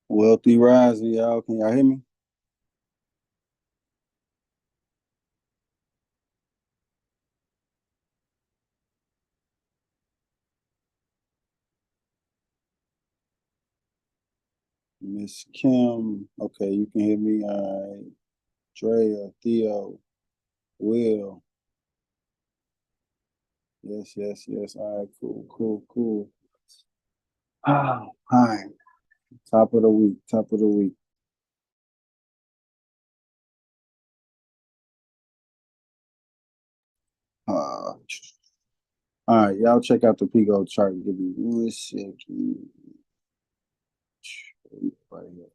Wealthy rising, y'all. Can y'all hear me? Miss Kim. Okay, you can hear me. All right. Drea, Theo, Will. Yes, yes, yes. All right, cool, cool, cool. Hi. Top of the week. Top of the week. All right, y'all check out the Pico chart. Give me 1 second. Right here.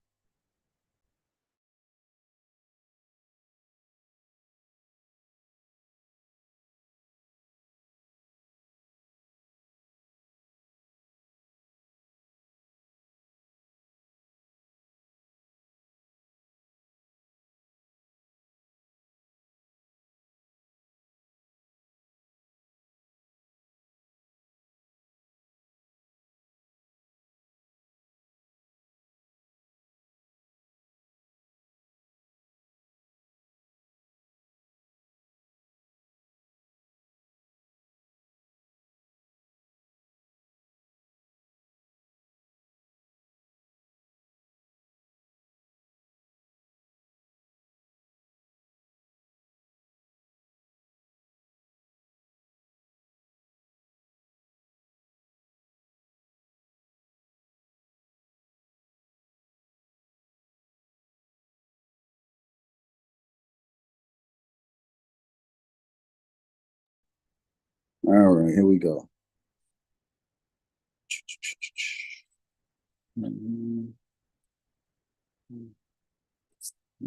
All right, here we go.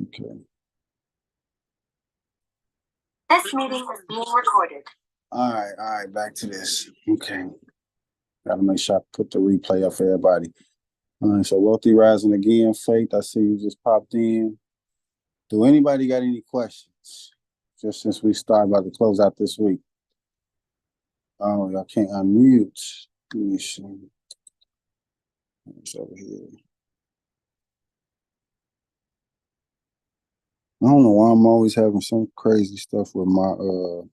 Okay. This meeting is being recorded. All right, back to this. Okay. Gotta make sure I put the replay up for everybody. All right, so Wealthy Rising again. Faith, I see you just popped in. Do anybody got any questions? Just since we start about to close out this week. Oh, y'all can't unmute. Let me see. It's over here. I don't know why I'm always having some crazy stuff with my All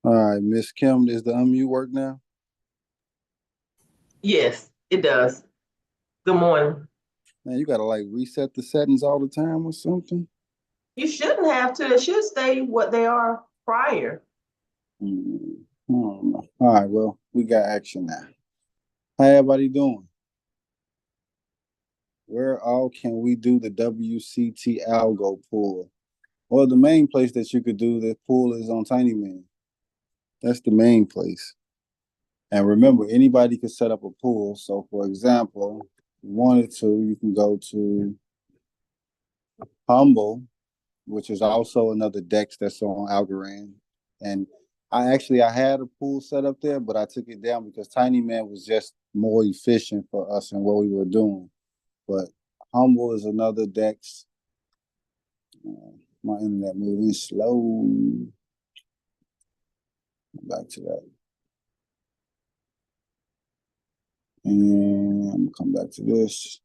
right, Miss Kim, is the unmute work now? Yes, it does. Good morning. Man, you gotta like reset the settings all the time or something. You shouldn't have to. It should stay what they are prior. I don't know. All right, well, we got action now. How everybody doing? Where all can we do the WCT algo pull? Well, the main place that you could do the pull is on Tiny Man. That's the main place. And remember, anybody can set up a pool. So, for example, if you wanted to, you can go to Humble, which is also another DEX that's on Algorand. And I had a pool set up there, but I took it down because Tiny Man was just more efficient for us and what we were doing. But Humble is another DEX. My internet moving slow. Back to that. And I'm gonna come back to this.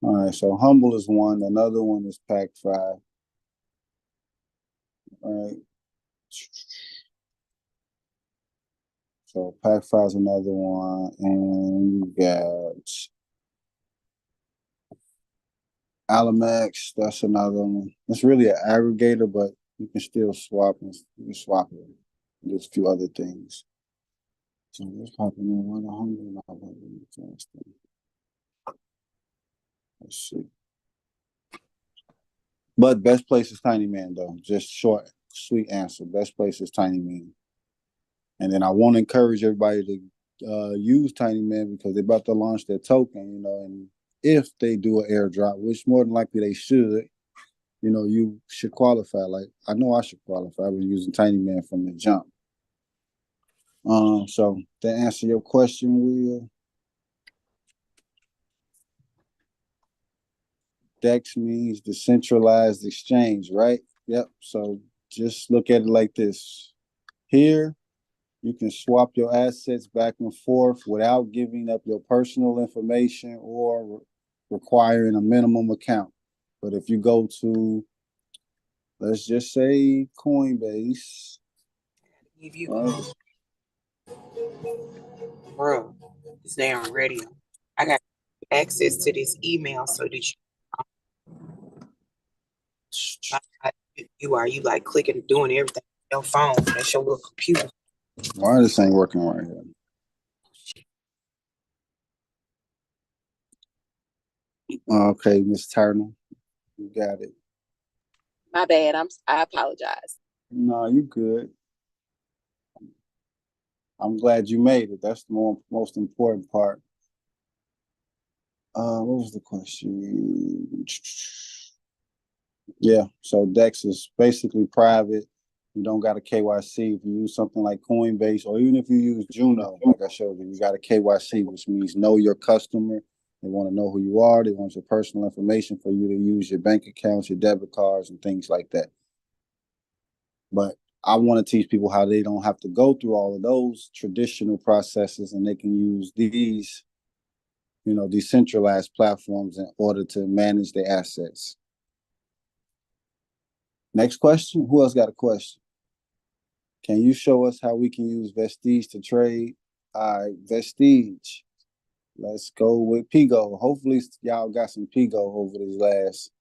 All right, so Humble is one. Another one is Pack 5. All right. So Pack 5 is another one. And you got Alamax, that's another one. It's really an aggregator, but you can still swap and you can swap it. There's a few other things. So let's pop in 100. Let's see. But best place is Tiny Man though. Just short, sweet answer. Best place is Tiny Man. And then I want to encourage everybody to use Tiny Man because they're about to launch their token, and if they do an airdrop, which more than likely they should, you should qualify. Like I know I should qualify. I was using Tiny Man from the jump. So to answer your question, Will, DEX means decentralized exchange, right? Yep. So just look at it like this. Here, you can swap your assets back and forth without giving up your personal information or requiring a minimum account. But if you go to, let's just say Coinbase, Give you bro, this damn radio. I got access to this email so that you like clicking, doing everything on your phone. That's your little computer. Why this ain't working right here? Okay, Miss Turner, you got it. My bad. I apologize. No, you good. I'm glad you made it. That's the most important part. What was the question? Yeah, so DEX is basically private. You don't got a KYC. If you use something like Coinbase, or even if you use Juno, like I showed you, you got a KYC, which means know your customer. They want to know who you are. They want your personal information for you to use your bank accounts, your debit cards, and things like that. But I want to teach people how they don't have to go through all of those traditional processes, and they can use these, decentralized platforms in order to manage their assets. Next question. Who else got a question? Can you show us how we can use Vestige to trade? All right, Vestige. Let's go with Pigo. Hopefully y'all got some Pigo over these last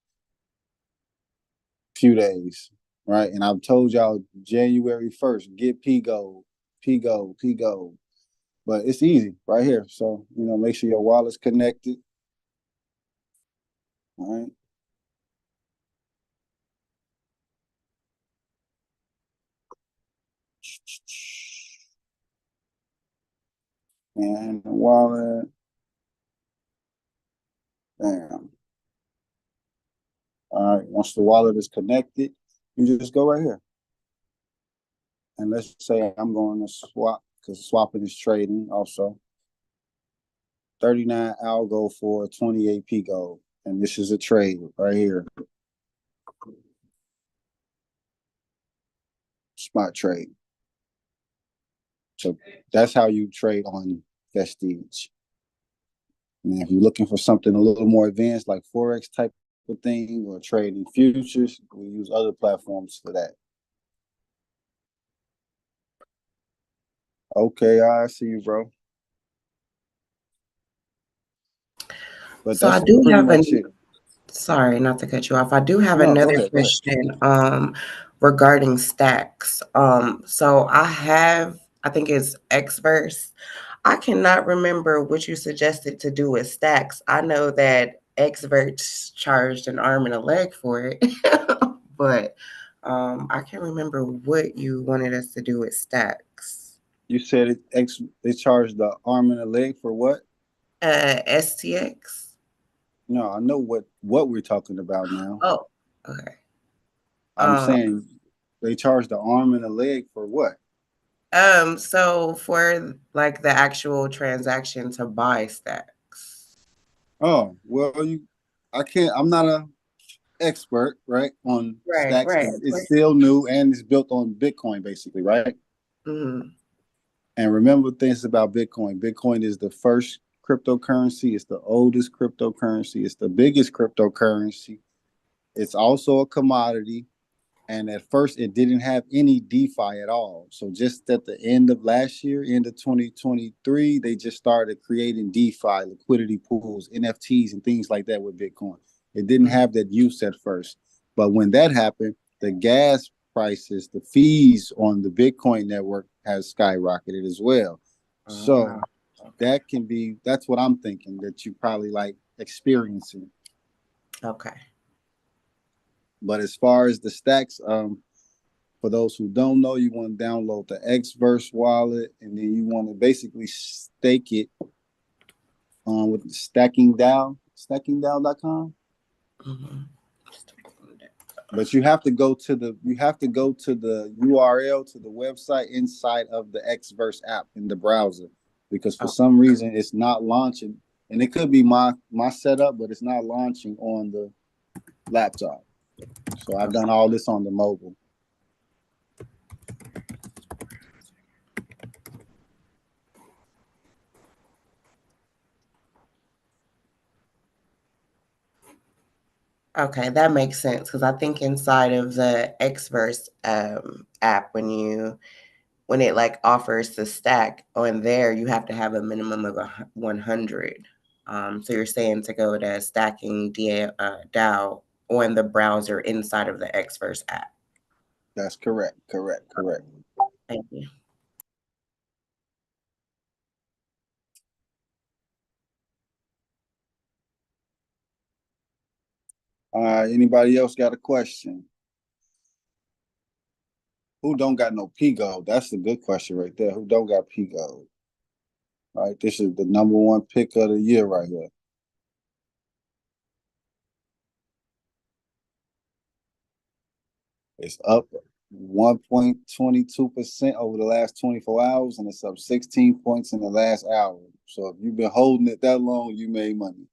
few days, right? And I've told y'all January 1st, get Pigo. But it's easy right here. So, make sure your wallet's connected. All right. And the wallet. Bam. All right. Once the wallet is connected, you just go right here. And let's say I'm going to swap, because swapping is trading also. 39 algo for 28 Pigo. And this is a trade right here. Spot trade. So that's how you trade on Vestige. And if you're looking for something a little more advanced, like Forex type of thing, or trading futures, we use other platforms for that. Okay, I see you, bro. But so I do have sorry, not to cut you off. I do have another question regarding stacks. So I think it's Xverse. I cannot remember what you suggested to do with stacks. I know that Xverse charged an arm and a leg for it, but I can't remember what you wanted us to do with stacks. You said they charged the arm and a leg for what? STX. No, I know what we're talking about now. Oh, okay. I'm saying they charge the arm and a leg for what? So for like the actual transaction to buy stacks. Oh, well, I'm not an expert, right, on stacks. Right. It's still new and it's built on Bitcoin, basically, right? Mm-hmm. And remember things about Bitcoin. Bitcoin is the first cryptocurrency. It's the oldest cryptocurrency. It's the biggest cryptocurrency. It's also a commodity. And at first, it didn't have any DeFi at all. So just at the end of last year, end of 2023, they just started creating DeFi, liquidity pools, NFTs, and things like that with Bitcoin. It didn't have that use at first. But when that happened, the gas prices, the fees on the Bitcoin network has skyrocketed as well. So that's what I'm thinking that you probably like experiencing. Okay. But as far as the stacks, for those who don't know, you want to download the Xverse wallet, and then you want to basically stake it with stackingDAO.com. Mm-hmm. But you have to go to the URL to the website inside of the Xverse app in the browser, because for some reason it's not launching, and it could be my setup, but it's not launching on the laptop. So I've done all this on the mobile. Okay, that makes sense because I think inside of the Xverse app, when it like offers the stack on there, you have to have a minimum of 100. So you're saying to go to stacking DAO on the browser inside of the Xverse app. That's correct. Thank you. Anybody else got a question? Who don't got no P-Gold? That's a good question right there. Who don't got P-Gold? Right, this is the #1 pick of the year right here. It's up 1.22% over the last 24 hours, and it's up 16 points in the last hour. So if you've been holding it that long, you made money.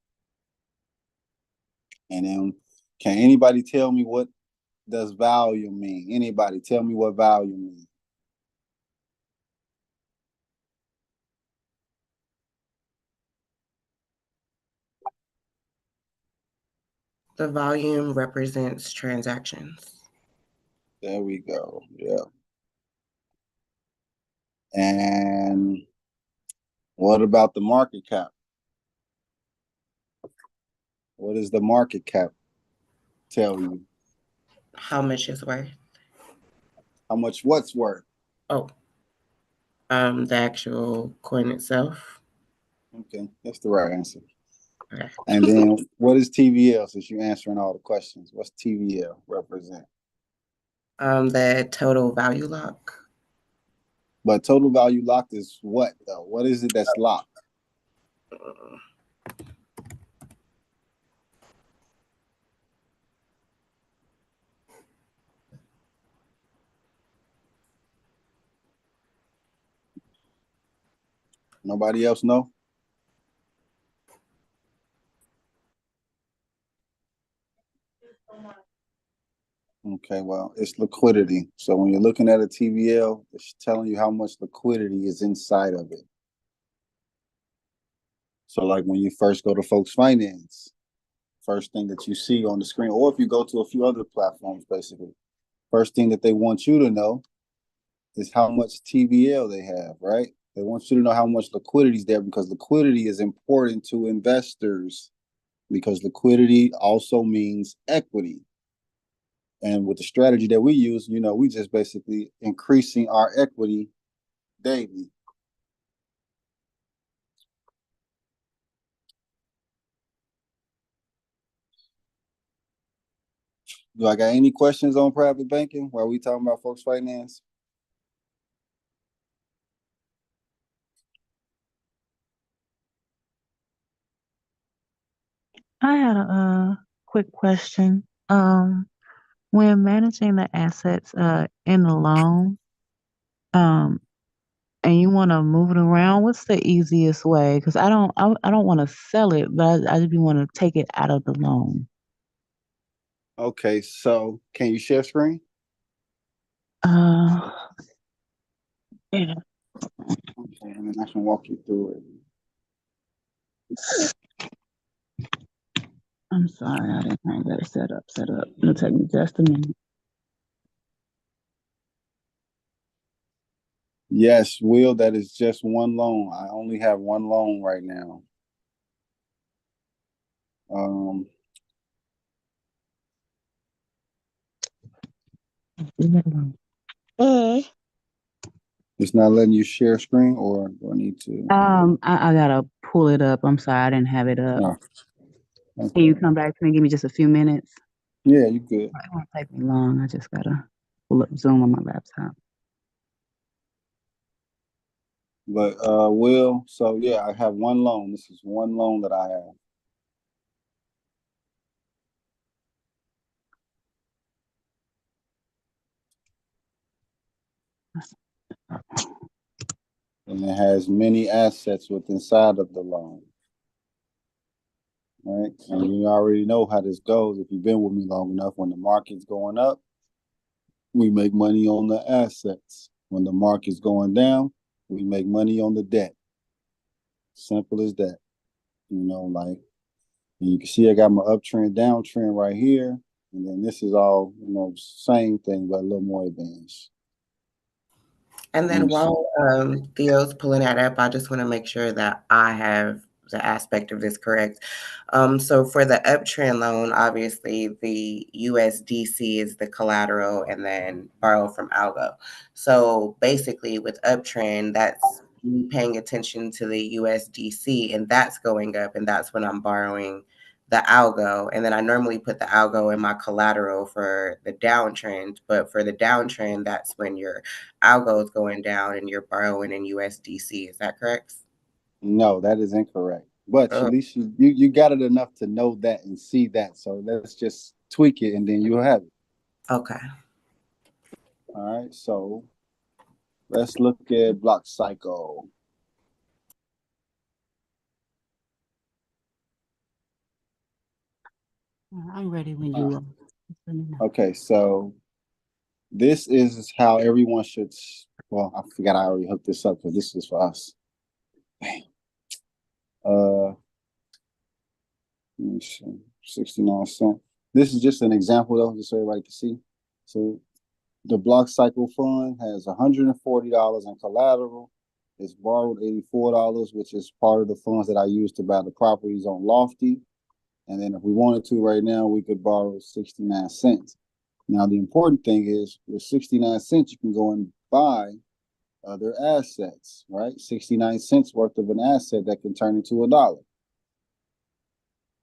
And then, can anybody tell me what does value mean? Anybody tell me what value means? The volume represents transactions. There we go. Yeah. And what about the market cap? What does the market cap tell you? How much is worth? How much what's worth? Oh, the actual coin itself. Okay, that's the right answer. Okay. And then what is TVL, since you're answering all the questions? What's TVL represent? The total value lock. But total value locked is what though? What is it that's locked? Nobody else know? Okay, well, it's liquidity. So when you're looking at a TVL, it's telling you how much liquidity is inside of it. So like when you first go to Folks Finance, first thing that you see on the screen, or if you go to a few other platforms, basically, first thing that they want you to know is how much TVL they have, right? They want you to know how much liquidity is there, because liquidity is important to investors, because liquidity also means equity. And with the strategy that we use, we just basically increasing our equity daily. Do I got any questions on private banking while we talking about Folks Finance? I had a quick question. When managing the assets in the loan, and you want to move it around, what's the easiest way? Because I don't want to sell it, but I just want to take it out of the loan. Okay, so can you share screen? Yeah. Okay, and then I can walk you through it. I'm sorry, I didn't have that set up. It'll take me just a minute. Yes, Will, that is just one loan. I only have one loan right now. It's not letting you share screen, or do I need to? I gotta pull it up. I'm sorry, I didn't have it up. No. Okay. Can you come back to me? Give me just a few minutes. Yeah, you good. It won't take me long. I just gotta pull up Zoom on my laptop. But Will, so yeah, I have one loan. This is one loan that I have. And it has many assets within inside of the loan. right? And you already know how this goes. If you've been with me long enough, when the market's going up, we make money on the assets. When the market's going down, we make money on the debt. Simple as that. Like, and you can see I got my uptrend, downtrend right here. And then this is all, same thing, but a little more advanced. And then while Theo's pulling that up, I just want to make sure that I have the aspect of this correct. So for the uptrend loan, obviously the USDC is the collateral and then borrow from Algo. So basically with uptrend, that's me paying attention to the USDC and that's going up, and that's when I'm borrowing the algo. And then I normally put the algo in my collateral for the downtrend, but for the downtrend, that's when your algo is going down and you're borrowing in USDC. Is that correct? No, that is incorrect. But at least you got it enough to know that and see that. So let's just tweak it and then you'll have it. Okay. All right. So let's look at block cycle. I'm ready when you are. Okay, so this is how everyone should. Well, I forgot I already hooked this up because this is for us. Bam. 69 cents. This is just an example though, just so everybody can see. So the block cycle fund has $140 in collateral. It's borrowed $84, which is part of the funds that I use to buy the properties on Lofty. And then if we wanted to right now, we could borrow 69 cents. Now, the important thing is with 69 cents, you can go and buy other assets, right? 69 cents worth of an asset that can turn into $1. All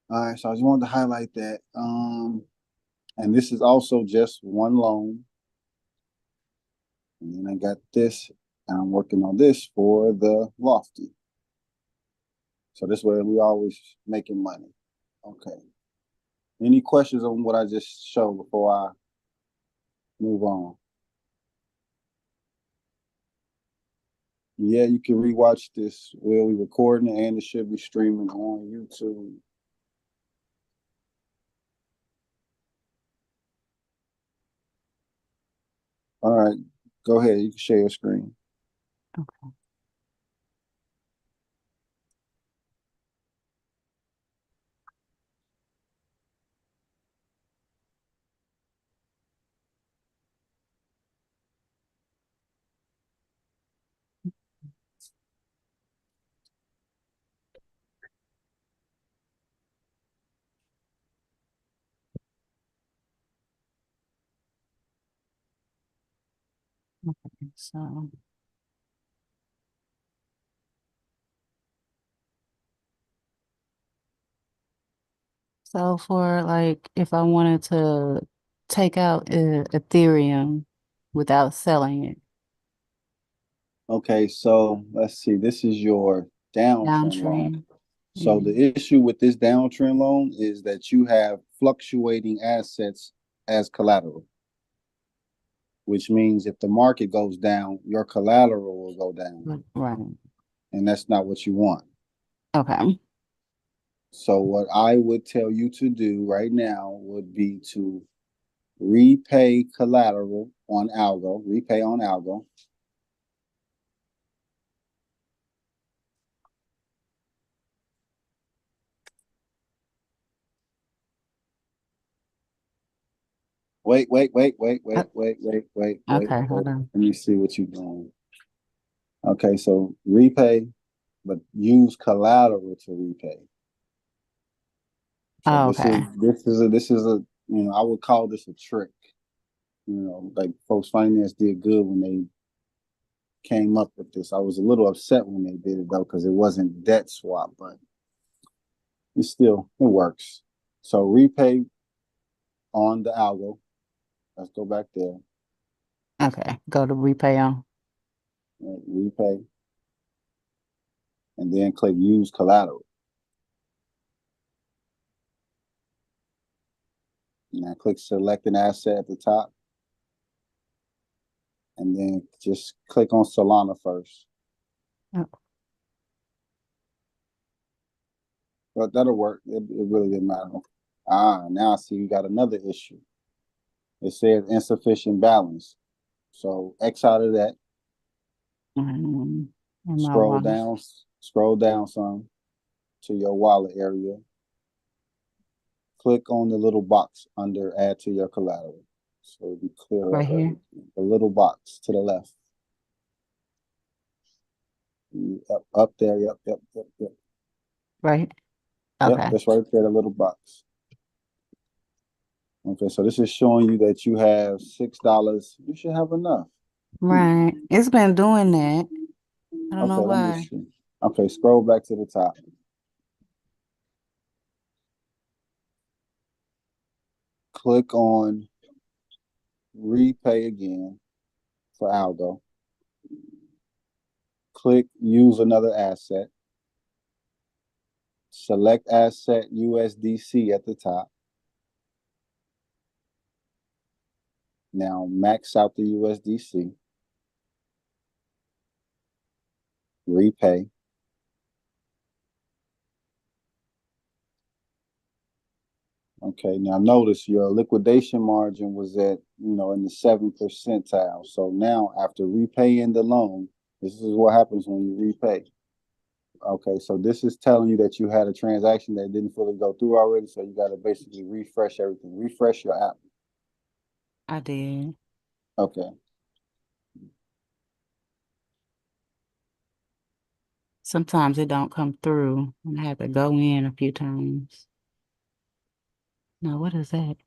right, so I just wanted to highlight that. And this is also just one loan. And then I got this, and I'm working on this for the Lofty. So this way we always making money. Okay. Any questions on what I just showed before I move on? Yeah, you can rewatch this. We'll be recording it and it should be streaming on YouTube. All right, go ahead. You can share your screen. Okay. Okay, so for like, if I wanted to take out Ethereum without selling it. Okay, so let's see. This is your downtrend loan. So the issue with this downtrend loan is that you have fluctuating assets as collateral, which means if the market goes down, your collateral will go down. Right. And that's not what you want. Okay. So what I would tell you to do right now would be to repay collateral on Algo, repay on Algo. Wait. Okay, hold on. Let me see what you're doing. Okay, so repay, but use collateral to repay. So this is a I would call this a trick. Like Folks Finance did good when they came up with this. I was a little upset when they did it though, because it wasn't debt swap, but it works. So repay on the algo. Let's go back there. Okay, go to repay on. Right, repay. And then click use collateral. Now click select an asset at the top. And then just click on Solana first. Oh. But that'll work. It really didn't matter. Now I see you got another issue. It says insufficient balance. So X out of that. Scroll down some to your wallet area. Click on the little box under add to your collateral. So it'll be clear Right here. The little box to the left. Up there. Yep. Right. Okay. Yep, that's right there, the little box. Okay, so this is showing you that you have $6. You should have enough. Right. It's been doing that. I don't know why. Okay, scroll back to the top. Click on repay again for Algo. Click use another asset. Select asset USDC at the top. Now max out the USDC. Repay. Okay, now notice your liquidation margin was at, in the 7th percentile. So now after repaying the loan, this is what happens when you repay. Okay, so this is telling you that you had a transaction that didn't fully go through already. So you got to basically refresh everything. Refresh your app. I did. Okay. Sometimes it don't come through and I have to go in a few times. No, what is that?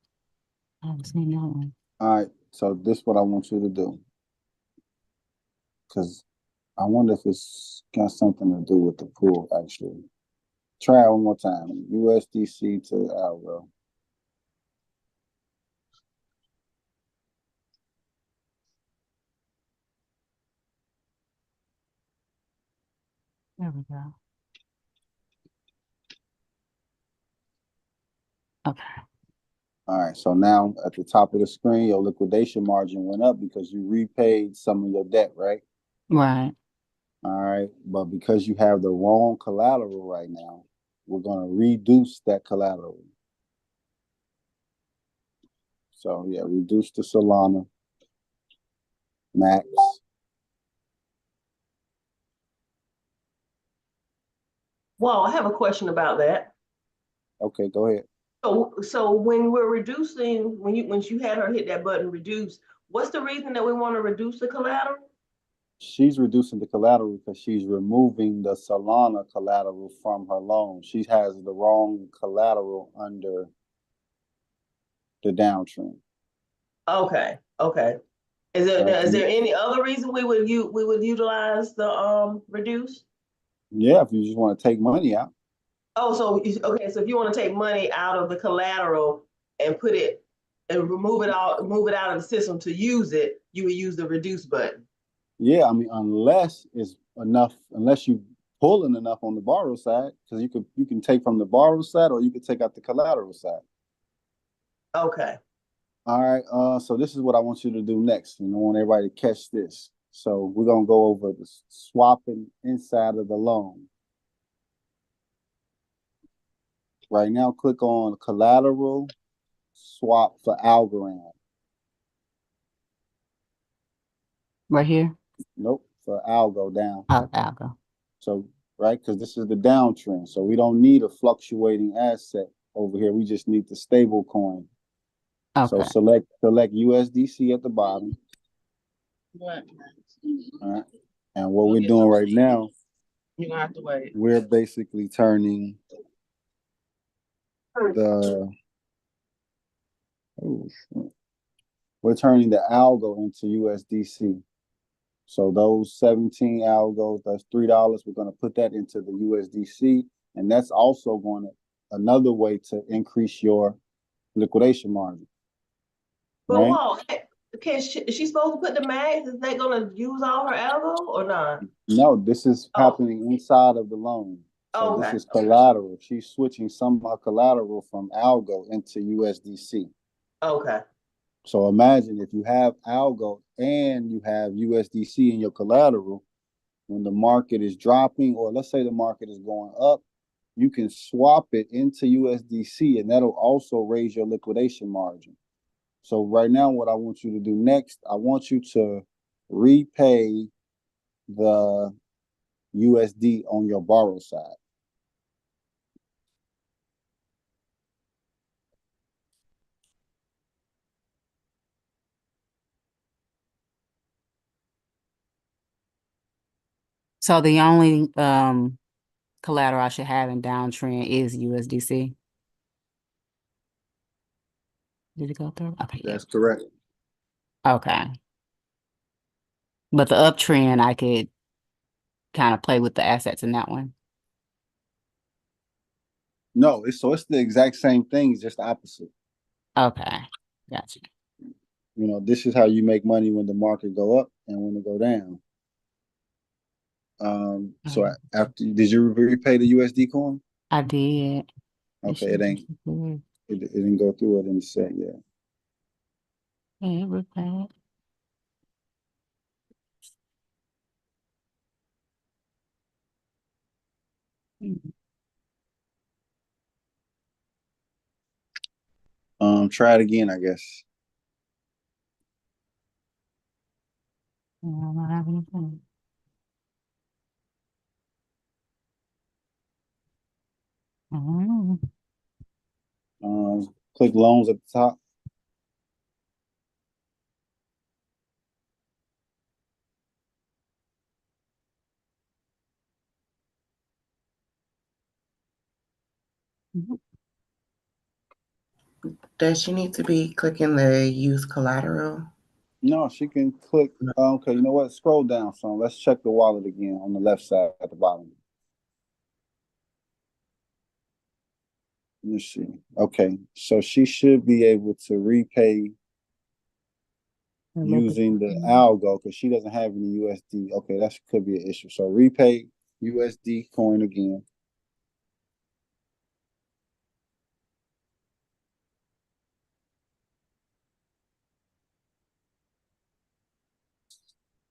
I haven't seen that one. All right, so this is what I want you to do. Because I wonder if it's got something to do with the pool, actually. Try it one more time. USDC to Algo. There we go. Okay. All right, so now at the top of the screen, your liquidation margin went up because you repaid some of your debt, right? Right. All right, but because you have the wrong collateral right now, we're going to reduce that collateral. So yeah, reduce the Solana max. Well, I have a question about that. Okay, go ahead. So when we're reducing, when you had her hit that button, reduce, what's the reason that we want to reduce the collateral? She's reducing the collateral because she's removing the Solana collateral from her loan. She has the wrong collateral under the downtrend. Okay. Is there any other reason we would utilize the reduce? Yeah, if you just want to take money out. Oh, so if you want to take money out of the collateral and put it and move it out of the system to use it, you would use the reduce button. Yeah, I mean, unless it's enough, unless you pulling enough on the borrow side, because you can take from the borrow side or you can take out the collateral side. Okay. All right. So this is what I want you to do next. I want everybody to catch this. So we're gonna go over the swapping inside of the loan. Right now, click on collateral swap for Algorand. Right here? Nope, for Algo down. Oh, Algo. So, right, because this is the downtrend. So we don't need a fluctuating asset over here. We just need the stable coin. Okay. So select USDC at the bottom. What? All right. And what we're doing right now, you're gonna have to wait. We're basically turning we're turning the algo into USDC. So those 17 algos, that's $3. We're going to put that into the USDC, and that's also going to another way to increase your liquidation margin. But right? Whoa, is she supposed to put the max? Is they going to use all her algo or not? No, this is happening inside of the loan. So this is collateral. She's switching some of her collateral from algo into USDC. Okay. So imagine if you have algo and you have USDC in your collateral, when the market is dropping, or let's say the market is going up, you can swap it into USDC, and that'll also raise your liquidation margin. So right now, what I want you to do next, I want you to repay the USD on your borrow side. So the only collateral I should have in downtrend is USDC. Did it go through? Okay, yeah. That's correct. Okay. But the uptrend, I could kind of play with the assets in that one. No, it's the exact same thing, just the opposite. Okay, gotcha. You know, this is how you make money when the market go up and when it go down. So after, did you repay the USD coin? I did. Okay, it didn't go through. It didn't say yet. Yeah, it repaid. Try it again, I guess. I don't have anything. Click loans at the top. Does she need to be clicking the use collateral? No, she can click. Okay, you know what? Scroll down some. Let's check the wallet again on the left side at the bottom. Let's see. Okay, so she should be able to repay using the algo because she doesn't have any USD. Okay, that could be an issue. So repay USD coin again.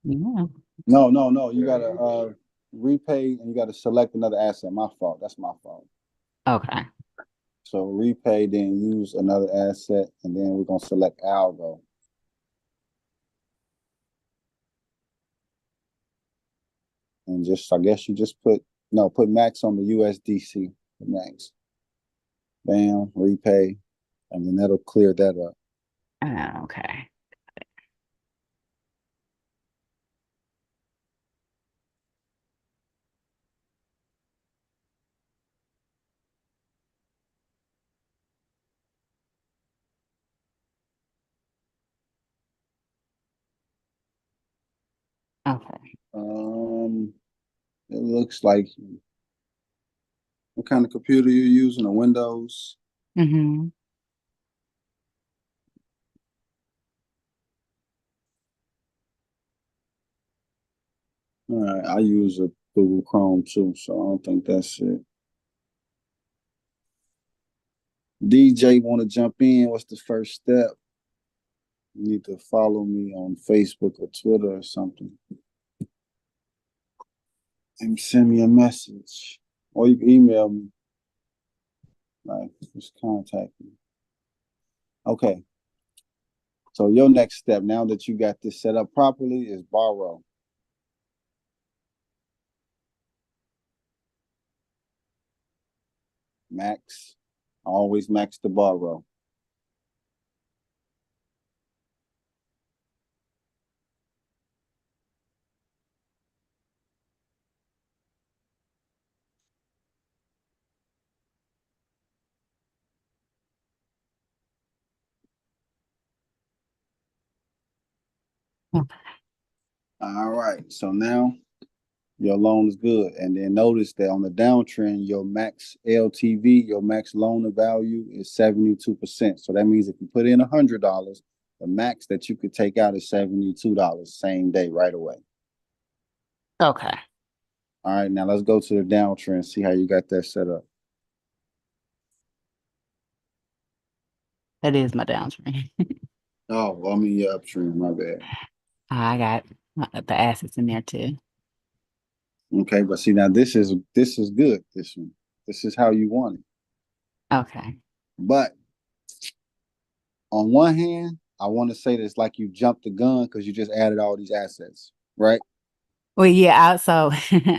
Yeah. No. You gotta repay and you gotta select another asset. My fault. That's my fault. Okay. So repay, then use another asset, and then we're gonna select algo. And just, I guess you just put max on the USDC, max. Bam, repay, and then that'll clear that up. Okay. Okay. It looks like, what kind of computer you're using? A Windows? Mm-hmm. All right, I use a Google Chrome too, so I don't think that's it. DJ want to jump in? What's the first step? You need to follow me on Facebook or Twitter or something. And send me a message. Or you can email me. Like, just contact me. Okay. So your next step, now that you got this set up properly, is borrow. Max. Always max the borrow. Okay. All right. So now your loan is good. And then notice that on the downtrend, your max LTV, your max loan to value is 72%. So that means if you put in $100, the max that you could take out is $72 same day, right away. Okay. All right, now let's go to the downtrend, see how you got that set up. That is my downtrend. Oh, I mean your uptrend, my bad. I got the assets in there too. Okay, but see now this is good, this one. This is how you want it. Okay. But on one hand, I want to say that it's like you jumped the gun because you just added all these assets, right? Well, yeah, so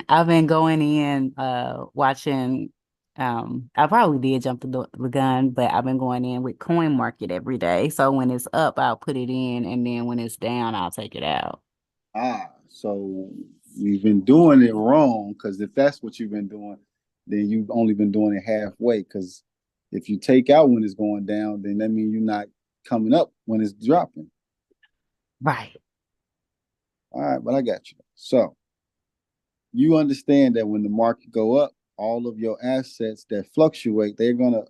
I've been going in watching I probably did jump the gun, but I've been going in with Coin Market every day. So when it's up, I'll put it in, and then when it's down, I'll take it out. So you've been doing it wrong, because if that's what you've been doing, then you've only been doing it halfway. Because if you take out when it's going down, then that means you're not coming up when it's dropping. Right. All right, but I got you. So you understand that when the market go up, all of your assets that fluctuate, they're gonna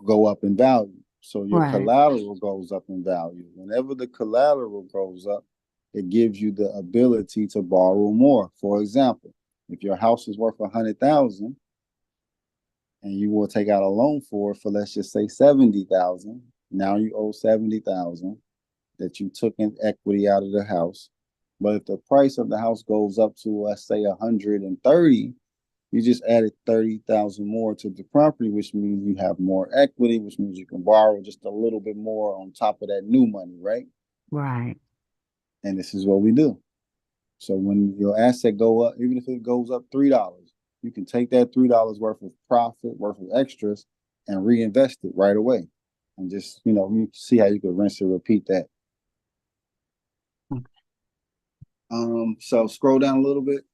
go up in value. So your collateral goes up in value. Whenever the collateral goes up, it gives you the ability to borrow more. For example, if your house is worth $100,000 and you will take out a loan for let's just say $70,000, now you owe $70,000 that you took in equity out of the house. But if the price of the house goes up to, let's say, 130, you just added 30,000 more to the property, which means you have more equity, which means you can borrow just a little bit more on top of that new money, right? Right. And this is what we do. So when your asset go up, even if it goes up $3, you can take that $3 worth of profit, worth of extras, and reinvest it right away. And just, you see how you could rinse and repeat that. So scroll down a little bit.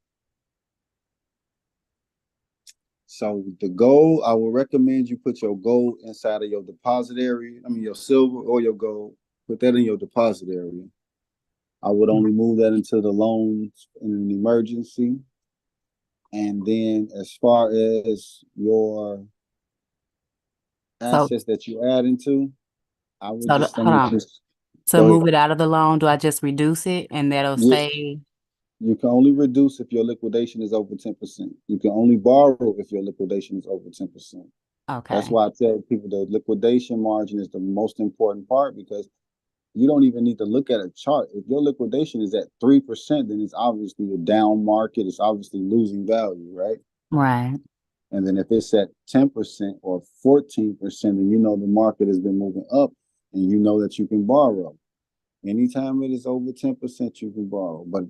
So the gold, I will recommend you put your gold inside of your depository. Your silver or your gold, put that in your depository. I would only move that into the loans in an emergency. And then as far as your assets that you add into, I would So just, hold on. So move it out of the loan. Do I just reduce it and that'll stay? You can only reduce if your liquidation is over 10%. You can only borrow if your liquidation is over 10%. Okay. That's why I tell people the liquidation margin is the most important part, because you don't even need to look at a chart. If your liquidation is at 3%, then it's obviously a down market. It's obviously losing value, right? Right. And then if it's at 10% or 14%, then you know the market has been moving up, and you know that you can borrow. Anytime it is over 10%, you can borrow. But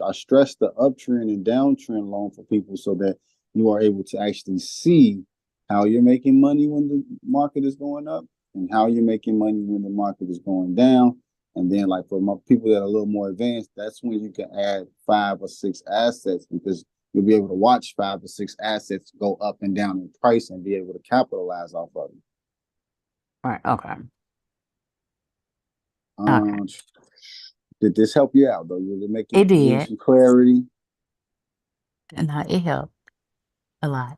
I stress the uptrend and downtrend loan for people so that you are able to actually see how you're making money when the market is going up and how you're making money when the market is going down. And then, like, for my people that are a little more advanced, that's when you can add 5 or 6 assets, because you'll be able to watch 5 or 6 assets go up and down in price and be able to capitalize off of it. Right. Okay. Did this help you out, though? Did it make It did. Some clarity? And it helped a lot.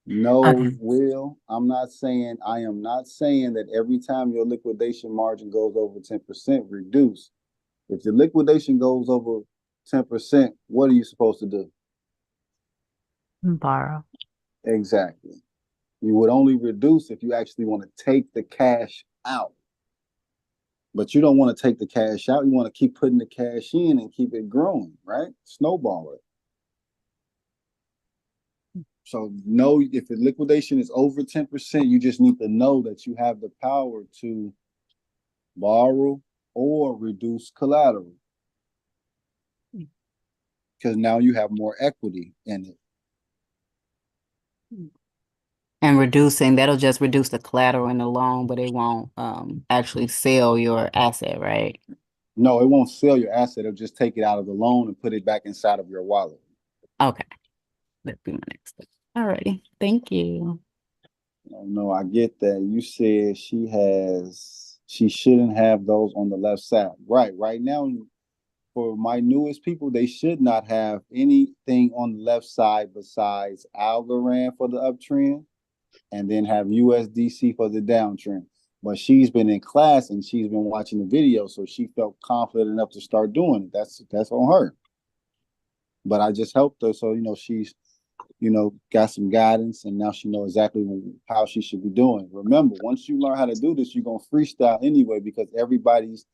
No, Will, I am not saying that every time your liquidation margin goes over 10%, reduce. If the liquidation goes over 10%, what are you supposed to do? Borrow. Exactly. You would only reduce if you actually want to take the cash out. But you don't want to take the cash out. You want to keep putting the cash in and keep it growing, right? Snowball it. So know if the liquidation is over 10%, you just need to know that you have the power to borrow or reduce collateral, because now you have more equity in it. And reducing, that'll just reduce the collateral in the loan, but it won't actually sell your asset, right? No, it won't sell your asset. It'll just take it out of the loan and put it back inside of your wallet. Okay. That'd be my next step. Alrighty. Thank you. No, I get that. You said she shouldn't have those on the left side. Right now, for my newest people, they should not have anything on the left side besides Algorand for the uptrend, and then have USDC for the downtrend. But she's been in class and she's been watching the video, so she felt confident enough to start doing it. That's on her. But I just helped her, so she's got some guidance, and now she knows exactly how she should be doing. Remember, once you learn how to do this, you're gonna freestyle anyway, because everybody's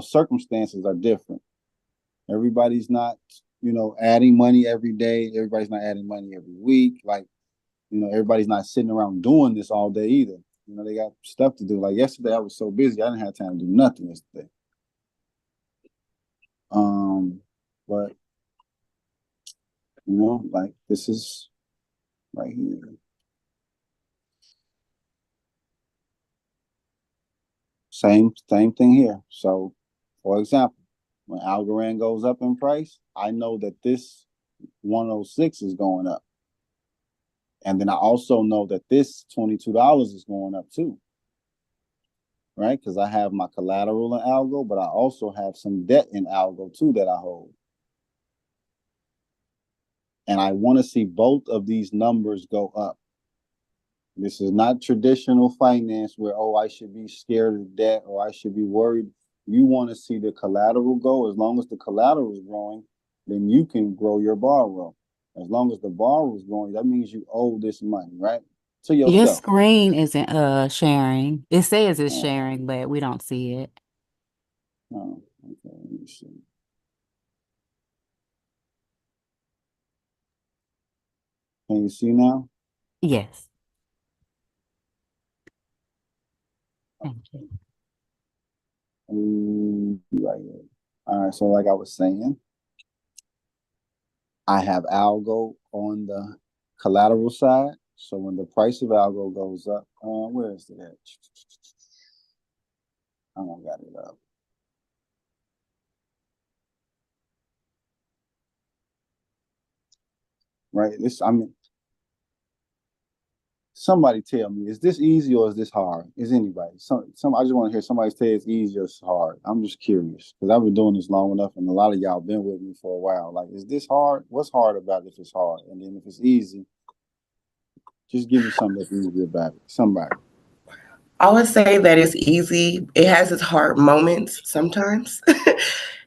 circumstances are different. Everybody's not adding money every day. Everybody's not adding money every week. Like, everybody's not sitting around doing this all day either. They got stuff to do. Like yesterday, I was so busy, I didn't have time to do nothing yesterday. But like this is right here. Same thing here. So, for example, when Algorand goes up in price, I know that this 106 is going up. And then I also know that this $22 is going up too. Right? Because I have my collateral in Algo, but I also have some debt in Algo too that I hold. And I want to see both of these numbers go up. This is not traditional finance where, I should be scared of debt or I should be worried. You want to see the collateral go. As long as the collateral is growing, then you can grow your borrow. As long as the borrow is growing, that means you owe this money, right? To yourself. Your screen isn't sharing. It says it's sharing, but we don't see it. Oh, okay. Let me see. Can you see now? Yes. Thank you. Right here. All right. So like I was saying, I have Algo on the collateral side. So when the price of Algo goes up, where is it at? I don't got it up. Right. Somebody tell me, is this easy or is this hard? Is anybody? I just want to hear somebody say it's easy or it's hard. I'm just curious because I've been doing this long enough, and a lot of y'all been with me for a while. Like, is this hard? What's hard about it if it's hard? And then if it's easy, just give me something that's easy about it. Somebody. I would say that it's easy. It has its hard moments sometimes,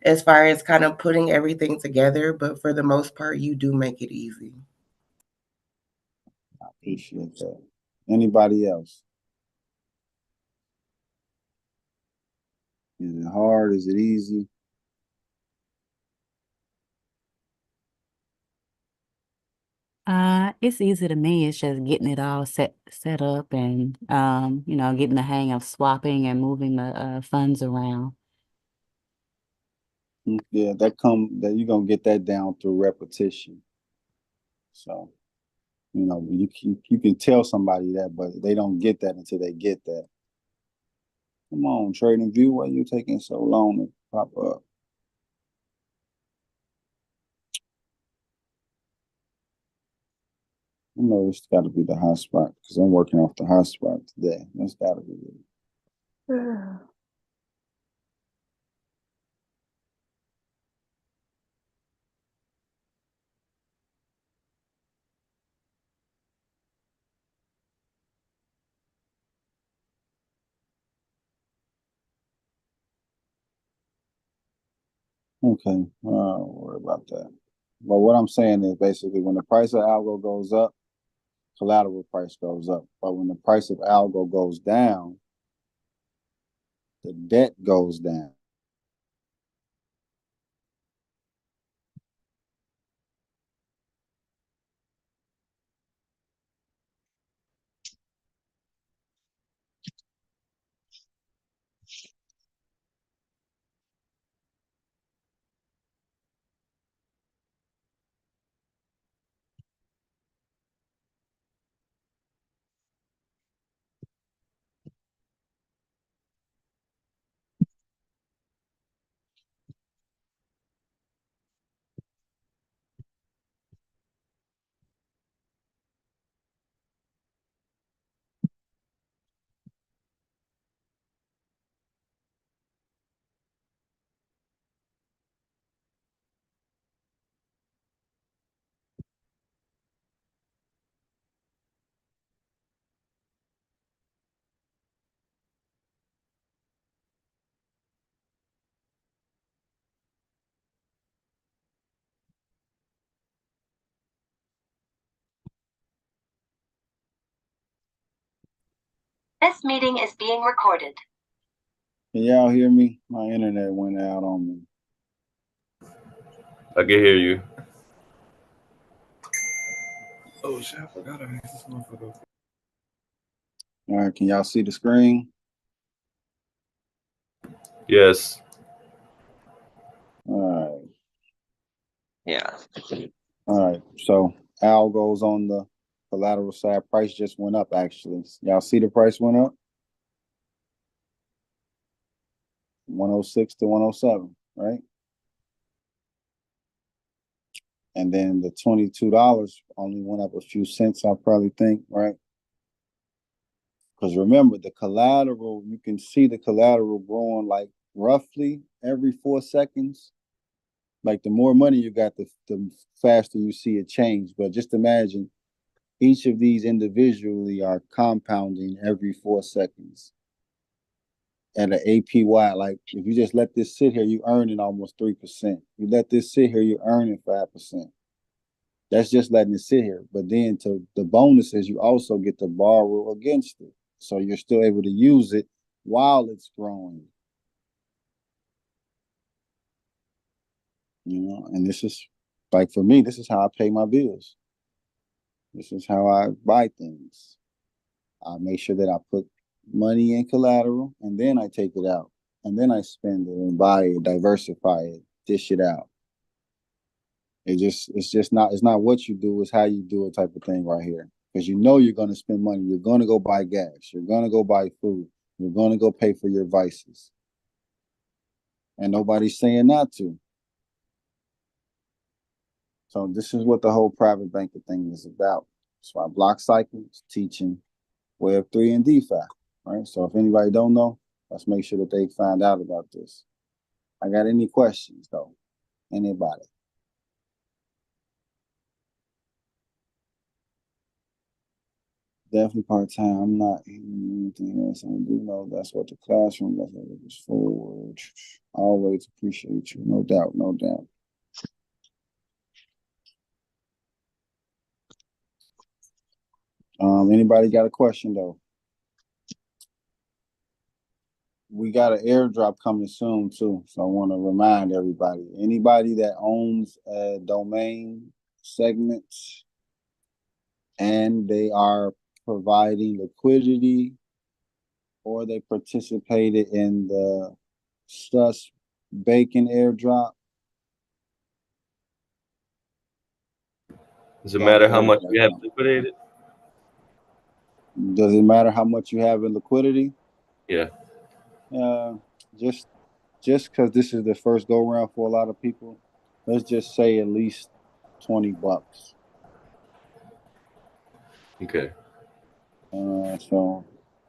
as far as kind of putting everything together. But for the most part, you do make it easy. I appreciate that. Anybody else? Is it hard? Is it easy? It's easy to me. It's just getting it all set up and getting the hang of swapping and moving the funds around. Yeah, that you're gonna get that down through repetition. So, you can tell somebody that, but they don't get that until they get that. Come on, Trading View, why you taking so long to pop up? I know it's got to be the hotspot because I'm working off the hotspot today. That's got to be it. Okay, don't worry about that. But what I'm saying is basically when the price of algo goes up, collateral price goes up. But when the price of algo goes down, the debt goes down. This meeting is being recorded. Can y'all hear me? My internet went out on me. I can hear you. Oh shit, I forgot I had this motherfucker. All right, can y'all see the screen? Yes. All right. Yeah. All right. So Al goes on the collateral side. Price just went up, actually. Y'all see the price went up? 106 to 107, right? And then the $22 only went up a few cents, I probably think, right? Because remember, the collateral, you can see the collateral growing like roughly every 4 seconds. Like the more money you got, the faster you see it change. But just imagine each of these individually are compounding every 4 seconds at an APY. Like if you just let this sit here, you earning almost 3%. You let this sit here, you're earning 5%. That's just letting it sit here. But then to the bonus is you also get to borrow against it. So you're still able to use it while it's growing. You know, and this is like for me, this is how I pay my bills. This is how I buy things. I make sure that I put money in collateral and then I take it out. And then I spend it and buy it, diversify it, dish it out. It's not what you do, it's how you do it type of thing right here. Because you know you're going to spend money. You're going to go buy gas. You're going to go buy food. You're going to go pay for your vices. And nobody's saying not to. So this is what the whole private banking thing is about. That's why Block Cycle is teaching Web3 and DeFi, right? So if anybody don't know, let's make sure that they find out about this. I got any questions though? Anybody? Definitely part-time. I'm not anything else. I do know that's what the classroom is for. Always appreciate you. No doubt, no doubt. Anybody got a question though? We got an airdrop coming soon too. So I want to remind everybody, anybody that owns a domain segments and they are providing liquidity or they participated in the Sus Bacon airdrop. Does it matter how much you have liquidated? Does it matter how much you have in liquidity? Yeah. Just because this is the first go round for a lot of people, let's just say at least $20. Okay. So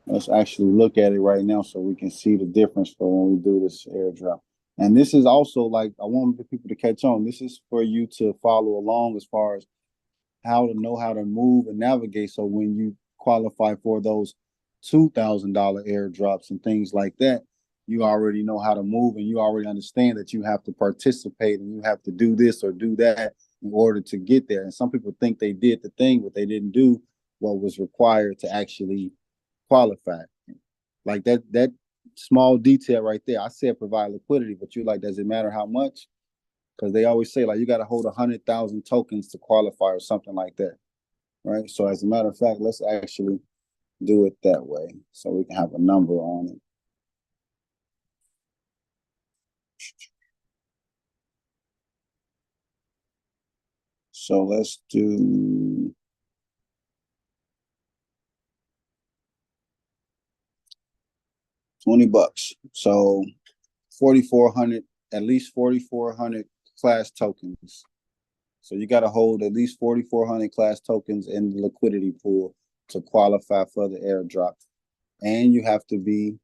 let's actually look at it right now so we can see the difference for when we do this airdrop. And this is also like, I want the people to catch on. This is for you to follow along as far as how to know how to move and navigate. So when you qualify for those $2,000 airdrops and things like that, you already know how to move and you already understand that you have to participate and you have to do this or do that in order to get there. And some people think they did the thing, but they didn't do what was required to actually qualify. Like that small detail right there. I said provide liquidity, but you like, does it matter how much? Because they always say like you got to hold 100,000 tokens to qualify or something like that, right? So as a matter of fact, let's actually do it that way so we can have a number on it. So let's do $20. So 4,400, at least 4,400 class tokens. So you got to hold at least 4,400 class tokens in the liquidity pool to qualify for the airdrop. And you have to be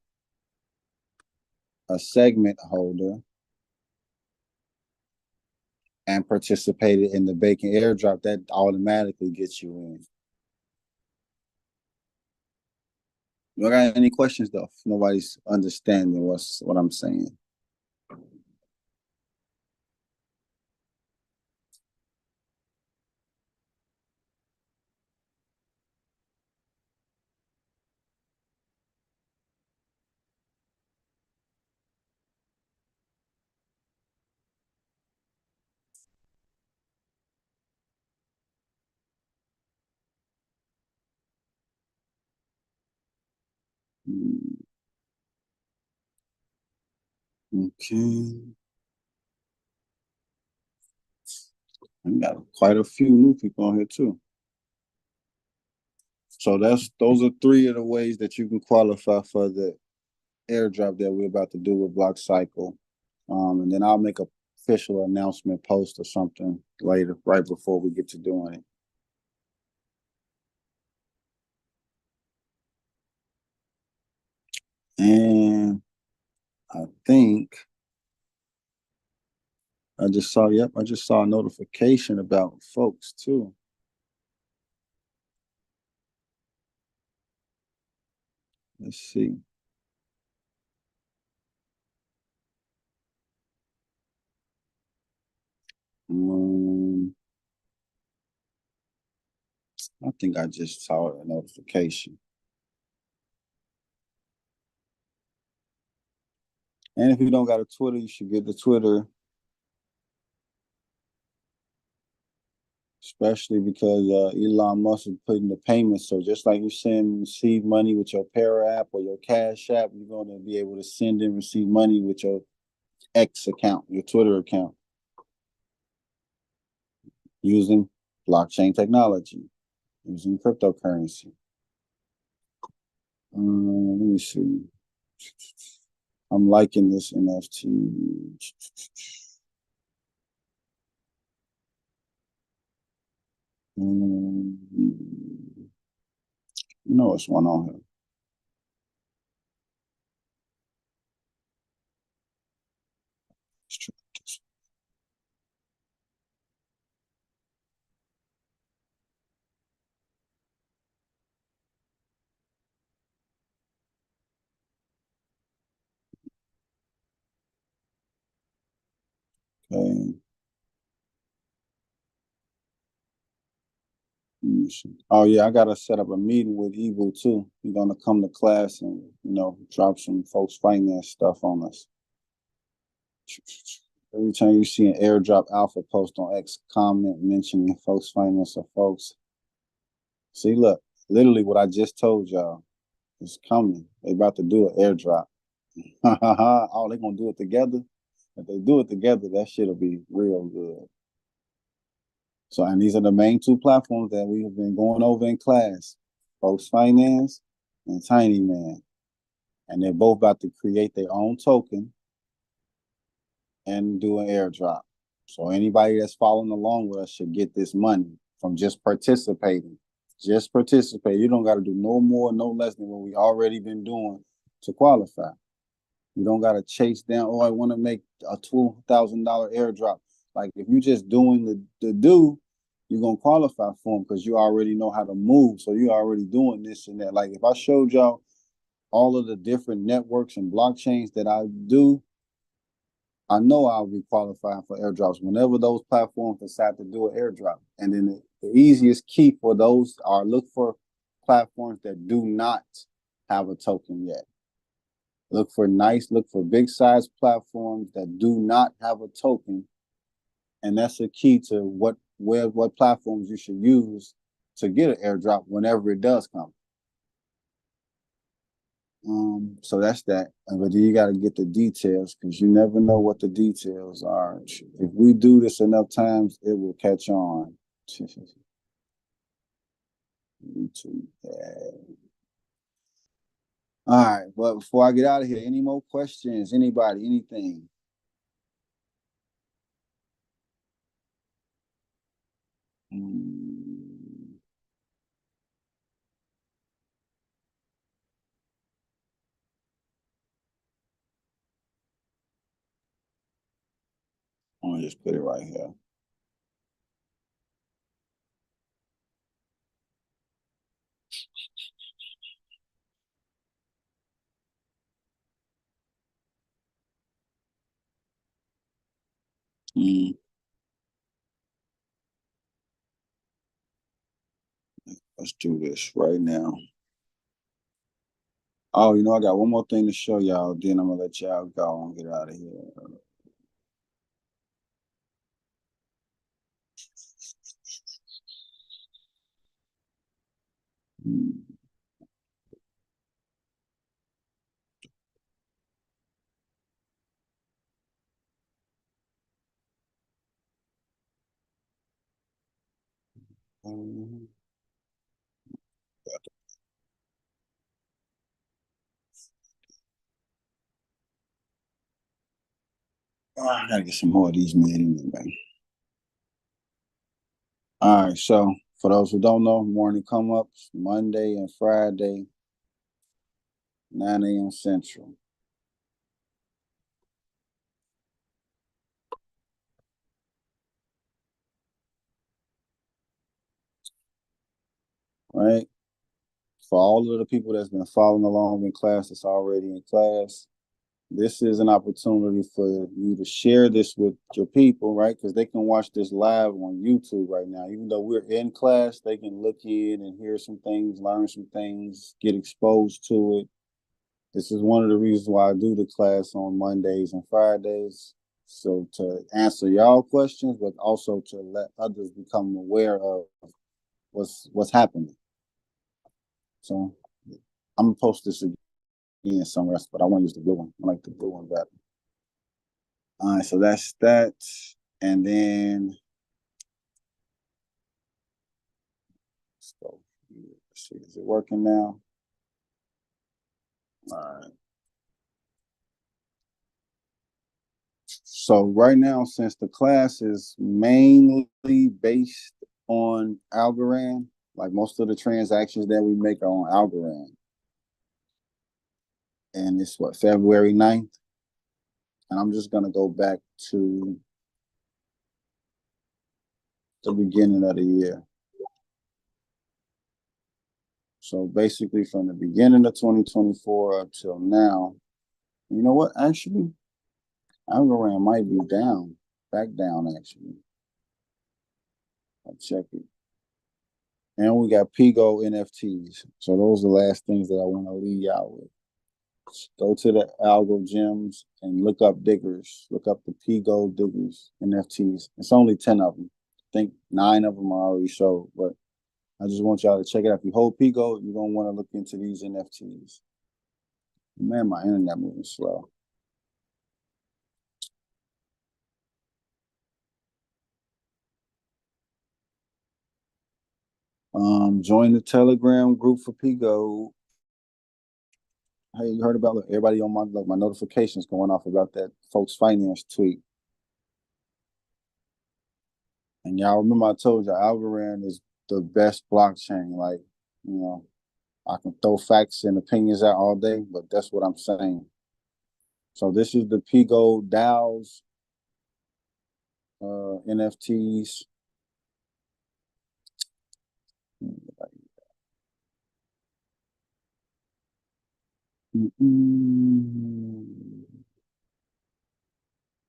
a segment holder and participated in the Bacon airdrop. That automatically gets you in. You got any questions though? If nobody's understanding what I'm saying. Okay. We got quite a few new people on here too. So those are 3 of the ways that you can qualify for the airdrop that we're about to do with Block Cycle. And then I'll make a official announcement post or something later, right before we get to doing it. And I think I just saw a notification about folks too. Let's see. I think I just saw a notification. And if you don't got a Twitter, you should get the Twitter. Especially because Elon Musk is putting the payments. So just like you send receive money with your Para app or your Cash app, you're going to be able to send and receive money with your X account, your Twitter account, using blockchain technology, using cryptocurrency. Let me see. I'm liking this NFT. You know what's one on here. Okay. Oh yeah, I gotta set up a meeting with Eagle too. He's gonna come to class and drop some folks finance stuff on us. Every time you see an airdrop alpha post on X, comment mentioning folks finance or folks. See, look, literally what I just told y'all is coming. They about to do an airdrop. Oh, they gonna do it together. If they do it together, that shit'll be real good. So, and these are the main 2 platforms that we have been going over in class, Folks Finance and Tinyman. And they're both about to create their own token and do an airdrop. So anybody that's following along with us should get this money from just participating. Just participate. You don't got to do no more, no less than what we already been doing to qualify. You don't got to chase down, I want to make a $12,000 airdrop. Like if you just doing the do, you're going to qualify for them because you already know how to move. So you're already doing this and that. Like if I showed y'all all of the different networks and blockchains that I do, I know I'll be qualifying for airdrops whenever those platforms decide to do an airdrop. And then the easiest key for those are look for platforms that do not have a token yet. Look for big size platforms that do not have a token. And that's the key to what platforms you should use to get an airdrop whenever it does come. So that's that. But then you got to get the details because you never know what the details are. If we do this enough times, it will catch on. YouTube. All right, but before I get out of here, any more questions? Anybody? Anything? I'm gonna just put it right here. Let's do this right now. Oh, I got one more thing to show y'all. Then I'm gonna let y'all go and get out of here. I gotta get some more of these made anyway. All right, so for those who don't know, morning come ups Monday and Friday, 9 a.m. Central. Right? For all of the people that's been following along in class, that's already in class, this is an opportunity for you to share this with your people, right? Because they can watch this live on YouTube right now. Even though we're in class, they can look in and hear some things, learn some things, get exposed to it. This is one of the reasons why I do the class on Mondays and Fridays. So to answer y'all questions, but also to let others become aware of what's happening. So I'm gonna post this again somewhere else, but I want to use the blue one. I like the blue one better. All right, so that's that. And then let's go here. Let's see, is it working now? All right. So right now, since the class is mainly based on Algorand, like most of the transactions that we make are on Algorand. And it's what, February 9th? And I'm just gonna go back to the beginning of the year. So basically from the beginning of 2024 up till now, you know what, actually, Algorand might be down, back down actually. I'll check it. And we got Pigo NFTs. So those are the last things that I want to leave y'all with. Go to the Algo Gems and look up Diggers. Look up the Pigo Diggers NFTs. It's only 10 of them. I think 9 of them are already sold, but I just want y'all to check it out. If you hold Pigo, you're going to want to look into these NFTs. Man, my internet moving slow. Join the Telegram group for Pigo. Hey, you heard about everybody on my notifications going off about that Folks Finance tweet. And y'all remember I told you Algorand is the best blockchain. Like, you know, I can throw facts and opinions out all day, but that's what I'm saying. So this is the Pigo DAOs, NFTs. And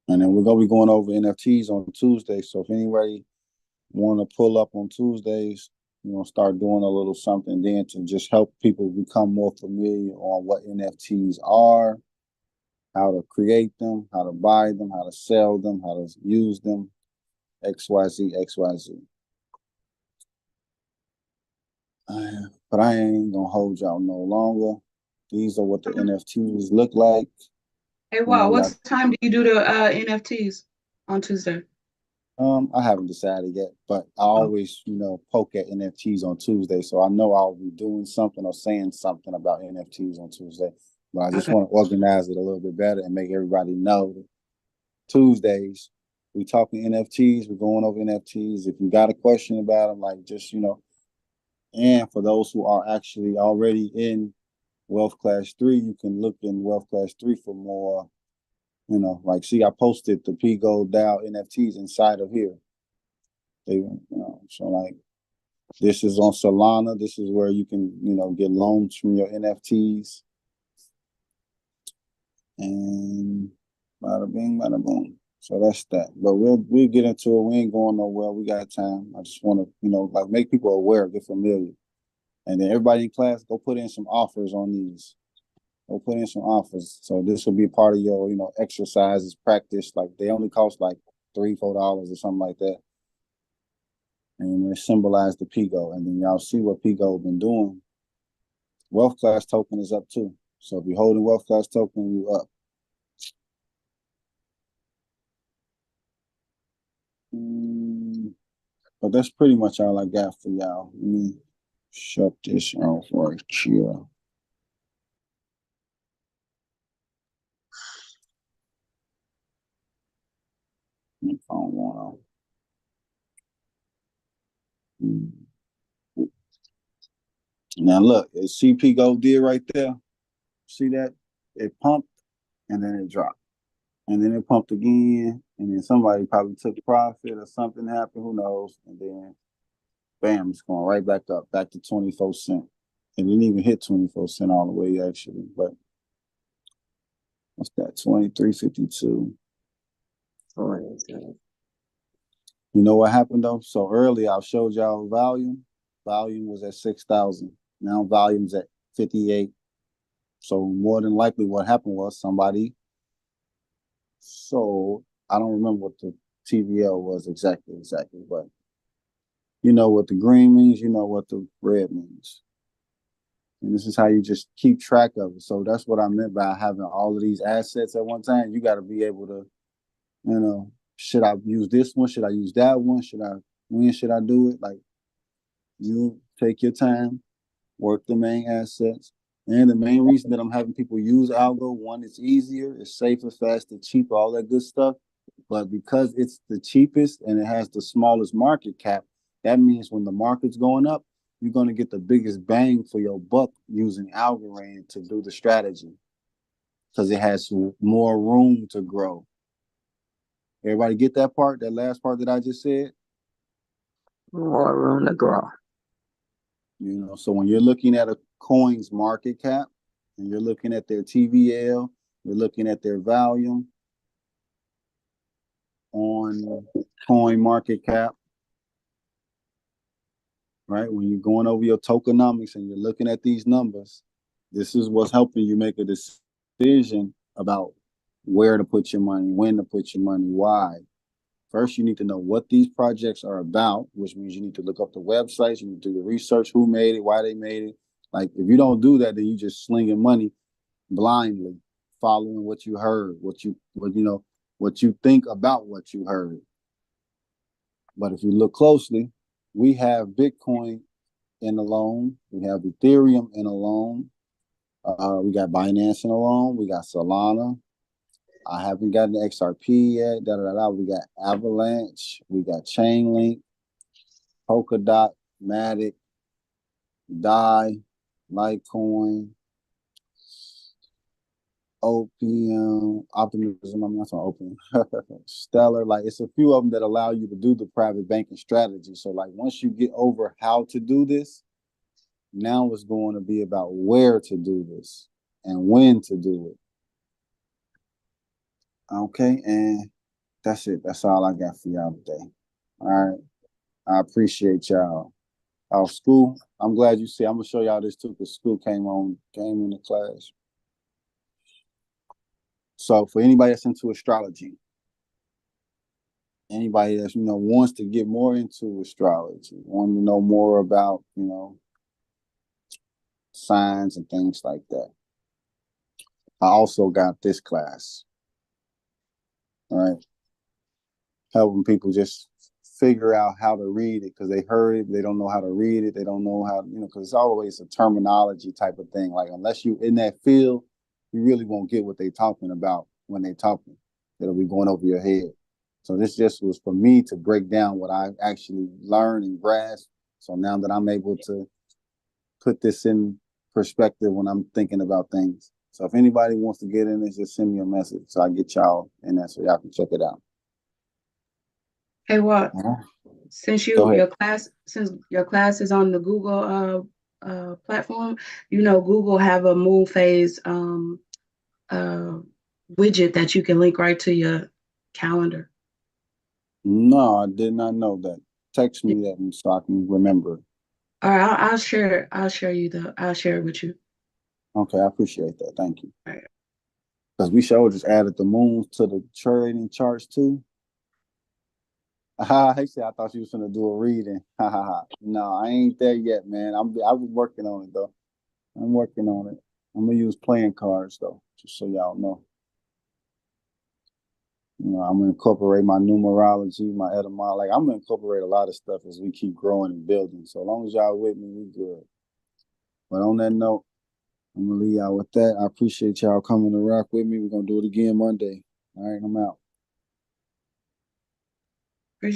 then we're gonna be going over NFTs on Tuesday. So if anybody want to pull up on Tuesdays, start doing a little something then to just help people become more familiar on what NFTs are, how to create them, how to buy them, how to sell them, how to use them, XYZ, XYZ. But I ain't gonna hold y'all no longer. These are what the NFTs look like. Hey, wow, what time do you do the NFTs on Tuesday? I haven't decided yet, but I always, poke at NFTs on Tuesday. So I know I'll be doing something or saying something about NFTs on Tuesday. But I just want to organize it a little bit better and make everybody know that Tuesdays, we talking NFTs, we're going over NFTs. If you got a question about them, like just, and for those who are actually already in Wealth Class 3, you can look in Wealth Class 3 for more. See, I posted the Pigo DAO NFTs inside of here. So like this is on Solana. This is where you can, get loans from your NFTs. And bada bing, bada boom. So that's that. But we'll get into it. We ain't going nowhere. We got time. I just want to, make people aware, get familiar. And then everybody in class, go put in some offers on these. Go put in some offers. So this will be part of your, exercises, practice. Like they only cost like $3-4 or something like that. And they symbolize the Pigo. And then y'all see what Pigo been doing. Wealth Class token is up too. So if you're holding Wealth Class token, you up. But that's pretty much all I got for y'all. Let me shut this off right here. My phone went off. Now look, CP Gold did right there. See that? It pumped and then it dropped. And then it pumped again. And then somebody probably took profit or something happened. Who knows? And then bam, it's going right back up, back to 24 cents. It didn't even hit 24 cents all the way actually, but what's that? 23.52. You know what happened though? So earlier I showed y'all volume. Volume was at 6,000. Now volume's at 58. So more than likely what happened was somebody sold. I don't remember what the TVL was exactly, but you know what the green means, you know what the red means. And this is how you just keep track of it. So that's what I meant by having all of these assets at one time. You got to be able to, you know, should I use this one? Should I use that one? When should I do it? Like, you take your time, work the main assets. And the main reason that I'm having people use algo, one, it's easier, it's safer, faster, cheaper, all that good stuff. But because it's the cheapest and it has the smallest market cap, that means when the market's going up, you're going to get the biggest bang for your buck using Algorand to do the strategy because it has more room to grow. Everybody get that part, that last part that I just said? More room to grow. You know, so when you're looking at a coin's market cap and you're looking at their TVL, you're looking at their volume on coin market cap, right? When you're going over your tokenomics and you're looking at these numbers, this is what's helping you make a decision about where to put your money, when to put your money, why. First, you need to know what these projects are about, which means you need to look up the websites, you need to do the research, who made it, why they made it. Like, if you don't do that, then you just slinging money blindly, following what you heard, what you think about what you heard. But if you look closely, we have Bitcoin in a loan, we have Ethereum in a loan, we got Binance in a loan, we got Solana. I haven't gotten the XRP yet. We got Avalanche. We got Chainlink, Polkadot, Matic, DAI, Litecoin, OPM, Optimism. I'm not talking Opium. Stellar. Like, it's a few of them that allow you to do the private banking strategy. So, like, once you get over how to do this, now it's going to be about where to do this and when to do it. Okay, and that's it. That's all I got for y'all today. All right. I appreciate y'all. School, I'm glad you see. I'm gonna show y'all this too, because school came in the class. So for anybody that's into astrology, anybody that's wants to get more into astrology, want to know more about signs and things like that, I also got this class. All right, helping people just figure out how to read it, because they heard it, they don't know how to read it, they don't know how, because it's always a terminology type of thing. Like, unless you in that field, you really won't get what they're talking about when they're talking. It'll be going over your head. So this just was for me to break down what I actually learned and grasped. So now that I'm able to put this in perspective when I'm thinking about things. So if anybody wants to get in this, just send me a message so I get y'all in there so y'all can check it out. Hey, Walt, since your class is on the Google platform, Google have a moon phase widget that you can link right to your calendar. No, I did not know that. Text me that so I can remember. All right, I'll share it with you. Okay, I appreciate that. Thank you. All right. Because we sure just added the moons to the trading charts too. I thought you was gonna do a reading. No, I ain't there yet, man. I was working on it though. I'm working on it. I'm gonna use playing cards though, just so y'all know. You know, I'm gonna incorporate my numerology, my etymology. Like I'm gonna incorporate a lot of stuff as we keep growing and building. So as long as y'all with me, we good. But on that note, I'm gonna leave y'all with that. I appreciate y'all coming to rock with me. We're gonna do it again Monday. All right, I'm out.